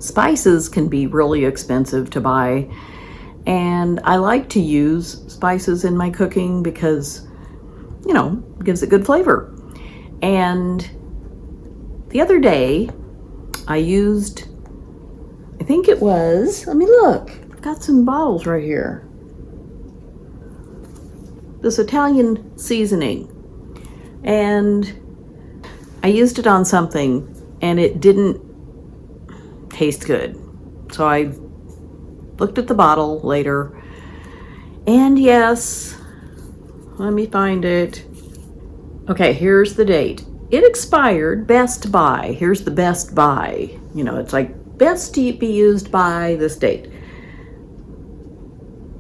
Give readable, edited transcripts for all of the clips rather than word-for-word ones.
Spices can be really expensive to buy, and I like to use spices in my cooking because, you know, it gives it good flavor. And the other day I used, I think it was, let me look, I've got some bottles right here. This Italian seasoning, and I used it on something and it didn't taste good. So I looked at the bottle later, and yes, let me find it. Okay, here's the date. It expired, best by. Here's the best by. You know, it's like best to be used by this date.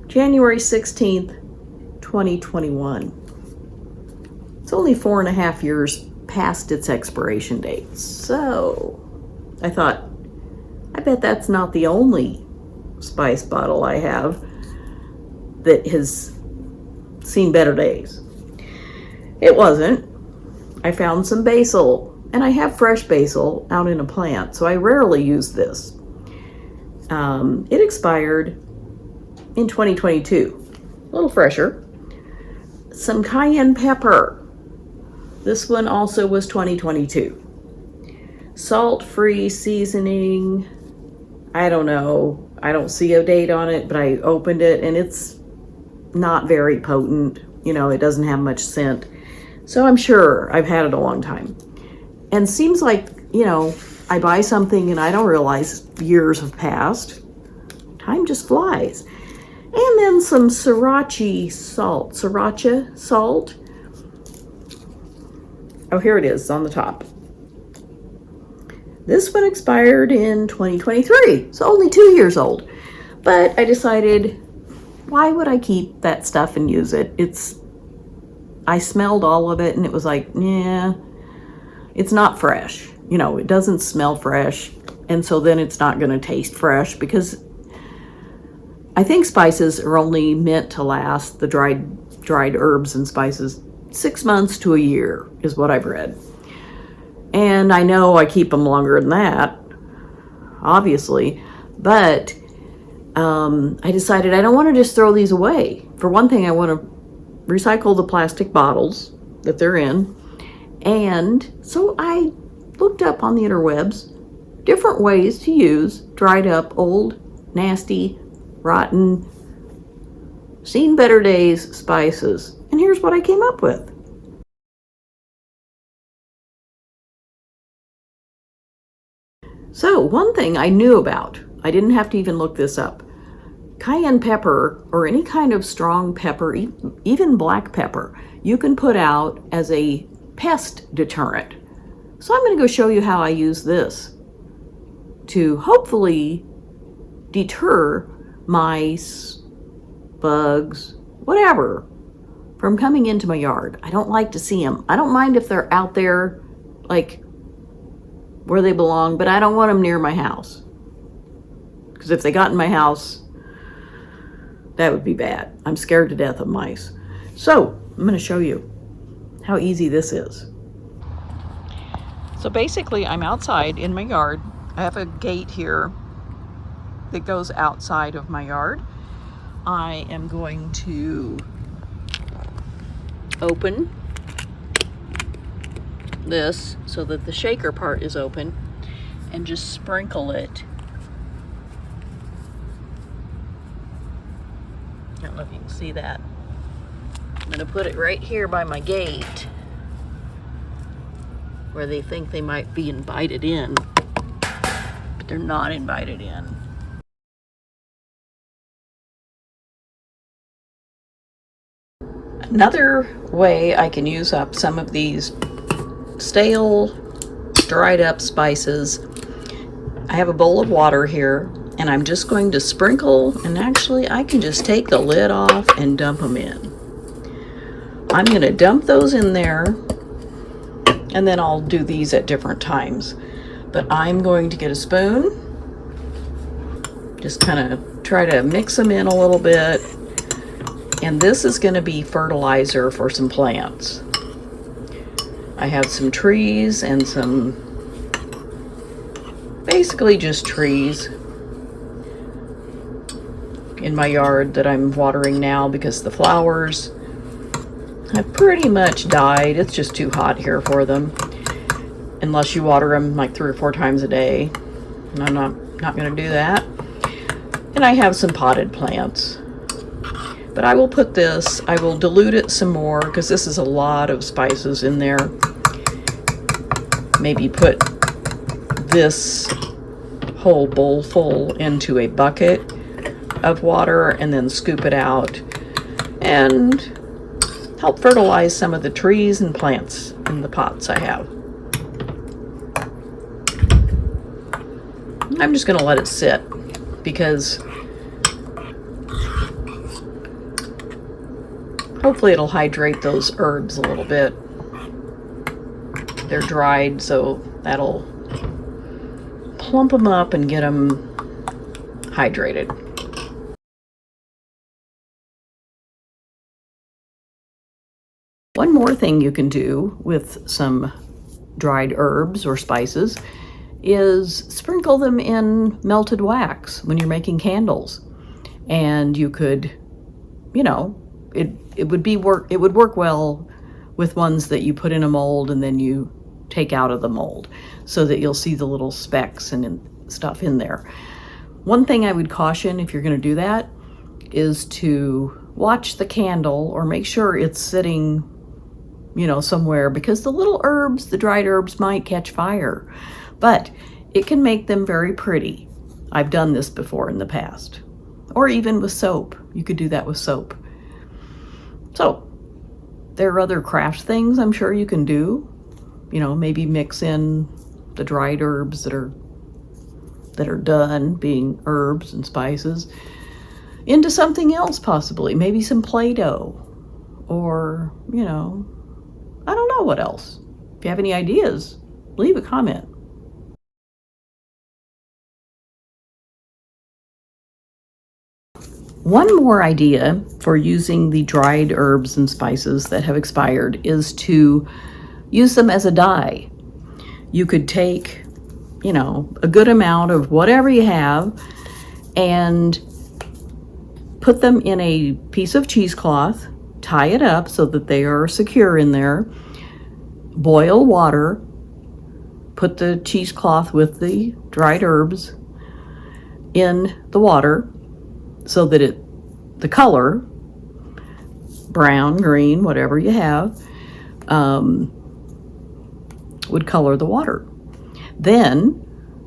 January 16th, 2021. It's only 4.5 years past its expiration date. So I thought, I bet that's not the only spice bottle I have that has seen better days. It wasn't. I found some basil, and I have fresh basil out in a plant, so I rarely use this. It expired in 2022, a little fresher. Some cayenne pepper. This one also was 2022. Salt-free seasoning. I don't know. I don't see a date on it, but I opened it and it's not very potent. You know, it doesn't have much scent. So I'm sure I've had it a long time. And seems like, you know, I buy something and I don't realize years have passed. Time just flies. And then some sriracha salt. Oh, here it is on the top. This one expired in 2023, so only 2 years old. But I decided, why would I keep that stuff and use it? I smelled all of it and it was like, yeah, it's not fresh. You know, it doesn't smell fresh. And so then it's not going to taste fresh, because I think spices are only meant to last, the dried herbs and spices, 6 months to a year is what I've read. And I know I keep them longer than that, obviously, but I decided I don't want to just throw these away. For one thing, I want to recycle the plastic bottles that they're in. And so I looked up on the interwebs different ways to use dried up, old, nasty, rotten, seen better days spices. And here's what I came up with. So one thing I knew about, I didn't have to even look this up. Cayenne pepper, or any kind of strong pepper, even black pepper, you can put out as a pest deterrent. So I'm going to go show you how I use this to hopefully deter mice, bugs, whatever, from coming into my yard. I don't like to see them. I don't mind if they're out there, like where they belong, but I don't want them near my house. Because if they got in my house, that would be bad. I'm scared to death of mice. So I'm going to show you how easy this is. So basically, I'm outside in my yard. I have a gate here that goes outside of my yard. I am going to open this so that the shaker part is open and just sprinkle it. I don't know if you can see that. I'm going to put it right here by my gate where they think they might be invited in, but they're not invited in. Another way I can use up some of these stale, dried up spices, I have a bowl of water here, and I'm just going to sprinkle, and actually I can just take the lid off and dump them in. I'm going to dump those in there, and then I'll do these at different times. But I'm going to get a spoon, just kind of try to mix them in a little bit, and this is going to be fertilizer for some plants. I have some trees and some basically just trees in my yard that I'm watering now because the flowers have pretty much died. It's just too hot here for them. Unless you water them like 3 or 4 times a day. And I'm not going to do that. And I have some potted plants. But I will put this, I will dilute it some more because this is a lot of spices in there. Maybe put this whole bowl full into a bucket of water and then scoop it out and help fertilize some of the trees and plants in the pots I have. I'm just going to let it sit because hopefully it'll hydrate those herbs a little bit. They're dried, so that'll plump them up and get them hydrated. One more thing you can do with some dried herbs or spices is sprinkle them in melted wax when you're making candles. And you could, you know, it would work well with ones that you put in a mold and then you take out of the mold so that you'll see the little specks and stuff in there. One thing I would caution if you're going to do that is to watch the candle or make sure it's sitting, you know, somewhere, because the little herbs, the dried herbs, might catch fire, but it can make them very pretty. I've done this before in the past, or even with soap. You could do that with soap. So there are other craft things I'm sure you can do. You know, maybe mix in the dried herbs that are done, being herbs and spices, into something else possibly. Maybe some Play-Doh, or, you know, I don't know what else. If you have any ideas, leave a comment. One more idea for using the dried herbs and spices that have expired is to use them as a dye. You could take, you know, a good amount of whatever you have and put them in a piece of cheesecloth, tie it up so that they are secure in there, boil water, put the cheesecloth with the dried herbs in the water so that the color, brown, green, whatever you have, would color the water. Then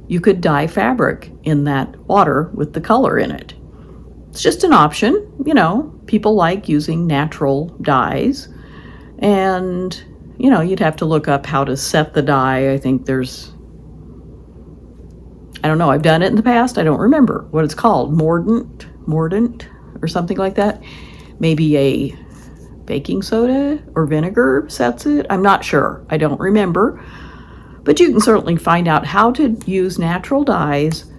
you could dye fabric in that water with the color in it. It's just an option, you know. People like using natural dyes, and, you know, you'd have to look up how to set the dye. I think there's, I don't know, I've done it in the past. I don't remember what it's called, mordant or something like that. Maybe a baking soda or vinegar sets it. I'm not sure. I don't remember. But you can certainly find out how to use natural dyes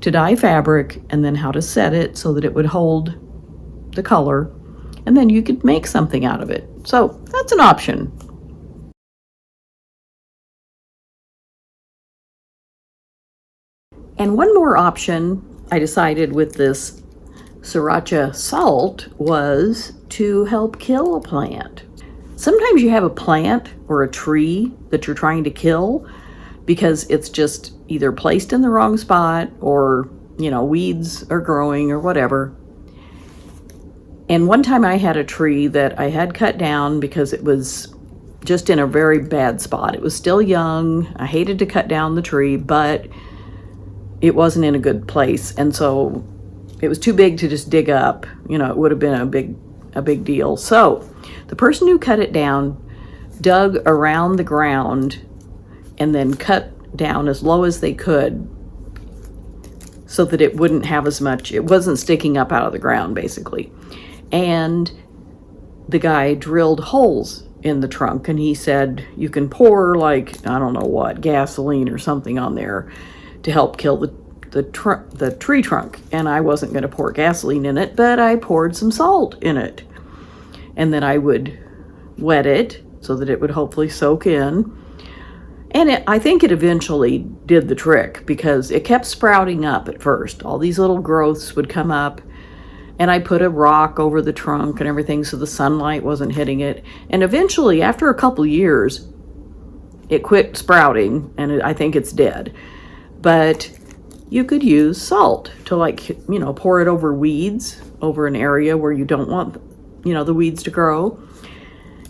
to dye fabric, and then how to set it so that it would hold the color, and then you could make something out of it. So that's an option. And one more option I decided with this sriracha salt was to help kill a plant. Sometimes you have a plant or a tree that you're trying to kill because it's just either placed in the wrong spot, or, you know, weeds are growing or whatever. And one time I had a tree that I had cut down because it was just in a very bad spot. It was still young. I hated to cut down the tree, but it wasn't in a good place. And so it was too big to just dig up. You know, it would have been a big deal. So the person who cut it down dug around the ground and then cut down as low as they could so that it wouldn't have as much, it wasn't sticking up out of the ground basically. And the guy drilled holes in the trunk, and he said you can pour, like, I don't know what, gasoline or something on there to help kill the tree trunk. And I wasn't going to pour gasoline in it, but I poured some salt in it, and then I would wet it so that it would hopefully soak in. And I think it eventually did the trick because it kept sprouting up at first. All these little growths would come up, and I put a rock over the trunk and everything so the sunlight wasn't hitting it. And eventually, after a couple years, it quit sprouting, and I think it's dead. But you could use salt to, like, pour it over weeds, over an area where you don't want, the weeds to grow.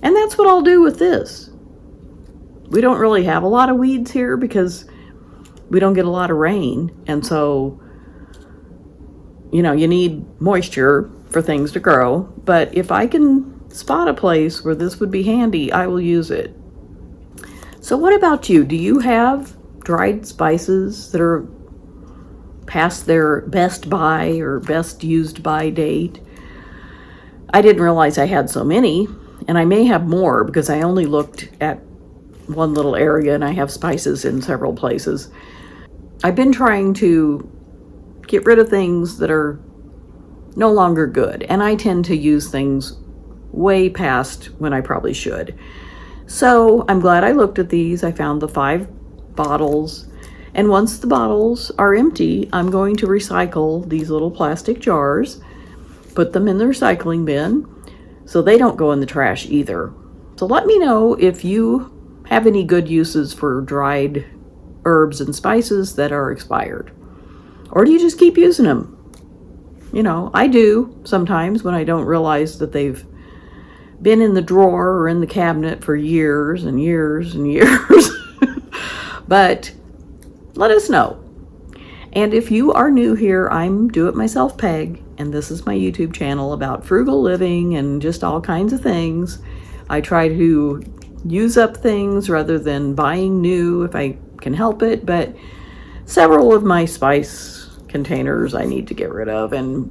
And that's what I'll do with this. We don't really have a lot of weeds here because we don't get a lot of rain. And so, you need moisture for things to grow. But if I can spot a place where this would be handy, I will use it. So what about you? Do you have dried spices that are past their best by or best used by date? I didn't realize I had so many, and I may have more because I only looked at one little area and I have spices in several places. I've been trying to get rid of things that are no longer good, and I tend to use things way past when I probably should. So I'm glad I looked at these. I found the 5 bottles, and once the bottles are empty, I'm going to recycle these little plastic jars, put them in the recycling bin so they don't go in the trash either. So let me know if you have any good uses for dried herbs and spices that are expired. Or do you just keep using them? I do sometimes when I don't realize that they've been in the drawer or in the cabinet for years and years and years. But let us know. And if you are new here, I'm Do It Myself Peg, and this is my YouTube channel about frugal living and just all kinds of things. I try to use up things rather than buying new if I can help it, but several of my spice containers I need to get rid of, and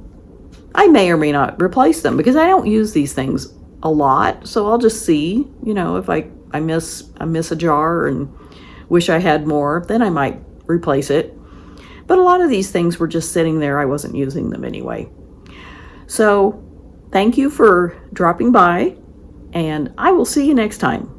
I may or may not replace them because I don't use these things a lot. So I'll just see, if I miss a jar and wish I had more, then I might replace it. But a lot of these things were just sitting there. I wasn't using them anyway. So thank you for dropping by, and I will see you next time.